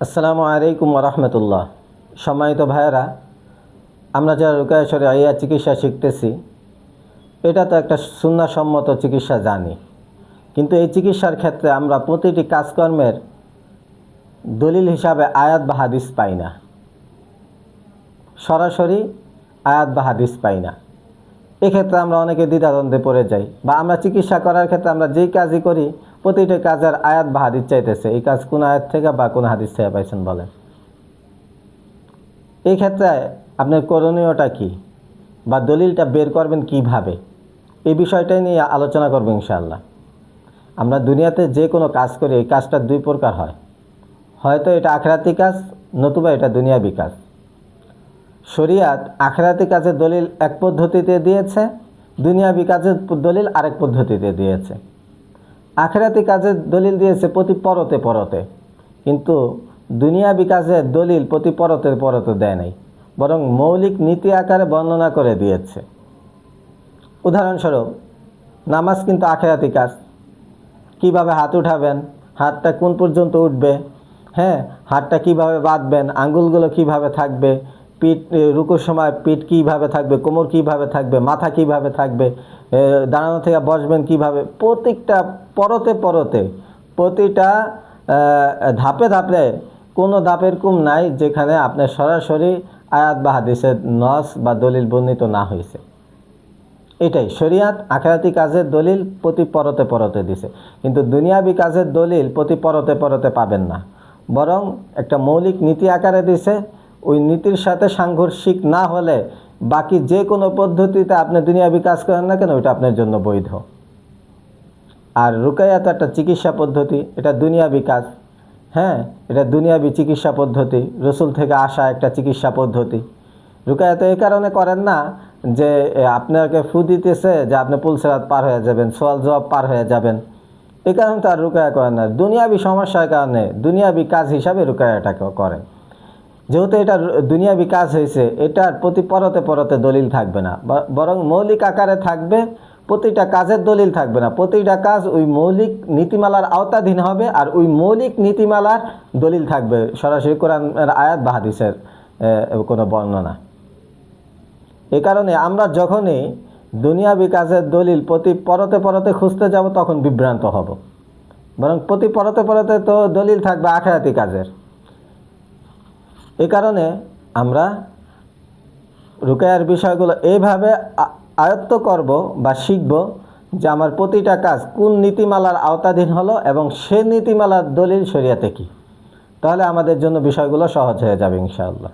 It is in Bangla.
আসসালামু আলাইকুম রহমতুল্লাহ। সম্মানিত ভাইয়েরা, আমরা যারা রুকায়া শরীয়া চিকিৎসা শিখতেছি, এটা তো একটা সুন্নাহসম্মত চিকিৎসা জানি, কিন্তু এই চিকিৎসার ক্ষেত্রে আমরা প্রতিটি কাজকর্মের দলিল হিসাবে আয়াত বা হাদিস পাই না, সরাসরি আয়াত বা হাদিস পাই না। এক্ষেত্রে আমরা অনেকে দ্বিধাদ্বন্দ্বে পড়ে যাই, বা আমরা চিকিৎসা করার ক্ষেত্রে আমরা যেই কাজই করি প্রতিটি কাজের আয়াত বা হাদিস চাইতেছে, এই কাজ কোন আয়াত থেকে বা কোন হাদিস থেকে পাইছেন বলেন। এই ক্ষেত্রে আপনার করণীয়টা কি, বা দলিলটা বের করবেন কিভাবে, এই বিষয়টাই নিয়ে আলোচনা করব ইনশাআল্লাহ। আমরা দুনিয়াতে যে কোনো কাজ করি, এই কাজটা দুই প্রকার হয়, হয়তো এটা আখেরাতি কাজ, নতুবা এটা দুনিয়াবি কাজ। শরিয়াত আখেরাতি কাজের দলিল এক পদ্ধতিতে দিয়েছে, দুনিয়াবি কাজের দলিল আরেক পদ্ধতিতে দিয়েছে। আখেরাতি কাজের দলিল দিয়েছে প্রতি পরতে পরতে, কিন্তু দুনিয়াবি কাজের দলিল প্রতি পরতে পরতে দেয় নাই, বরং মৌলিক নীতি আকারে বর্ণনা করে দিয়েছে। উদাহরণস্বরূপ, নামাজ কিন্তু আখেরাতি কাজ। কিভাবে হাত উঠাবেন, হাতটা কোন পর্যন্ত উঠবে, হাতটা কিভাবে বাঁধবেন, আঙ্গুলগুলো কিভাবে থাকবে, পিঠ রুকুর সময় পিঠ কিভাবে থাকবে, কোমর কিভাবে থাকবে, মাথা কিভাবে থাকবে, দাঁড়ানো থেকে বসবেন কিভাবে, প্রত্যেকটা পরতে পরতে, প্রতিটা ধাপে ধাপে, কোনো ধাপের কম নাই যেখানে আপনার সরাসরি আয়াত বা হাদিসের নস বা দলিল বর্ণিত না হয়েছে। এটাই শরিয়াত আখেরাতি কাজের দলিল প্রতি পরতে পরতে দিছে, কিন্তু দুনিয়াবি কাজের দলিল প্রতি পরতে পরতে পাবেন না, বরং একটা মৌলিক নীতি আকারে দিছে। ওই নীতির সাথে সাংঘর্ষিক না হলে বাকি যে কোনো পদ্ধতিতে আপনি দুনিয়াবি কাজ করেন না কেন, ওইটা আপনার জন্য বৈধ। আর রুকায়া তো একটা চিকিৎসা পদ্ধতি, এটা দুনিয়াবি কাজ, এটা দুনিয়াবি চিকিৎসা পদ্ধতি, রসুল থেকে আসা একটা চিকিৎসা পদ্ধতি। রুকায়া তো এই কারণে করেন না যে আপনাকে ফু দিতেছে যে আপনি পুলসেরাত পার হয়ে যাবেন, সোয়াল জবাব পার হয়ে যাবেন, এই কারণে তো আর রুকায়া করেন না। দুনিয়াবি সমস্যার কারণে দুনিয়াবি কাজ হিসাবে রুকায়াটাকে করেন। যেহেতু এটা দুনিয়াবি কাজ হয়েছে, এটার প্রতি পরতে পরতে দলিল থাকবে না, বরং মৌলিক আকারে থাকবে। প্রতিটা কাজের দলিল থাকবে না, প্রতিটা কাজ ওই মৌলিক নীতিমালার আওতাধীন হবে, আর ওই মৌলিক নীতিমালার দলিল থাকবে সরাসরি কোরআনের আয়াত বা হাদিসের কোনো বর্ণনা। এই কারণে আমরা যখনই দুনিয়াবি কাজের দলিল প্রতি পরতে পরতে খুঁজতে যাব, তখন বিভ্রান্ত হব। বরং প্রতি পরতে পরতে তো দলিল থাকবে আখেরাতি কাজের। এই কারণে আমরা রুকায়ার বিষয়গুলো এইভাবে আয়ত্ত করব বা শিখব যে আমার প্রতিটা কাজ কোন নীতিমালার আওতাধীন হলো এবং সে নীতিমালার দলিল শরিয়াতে কি। তাহলে আমাদের জন্য বিষয়গুলো সহজ হয়ে যাবে ইনশাআল্লাহ।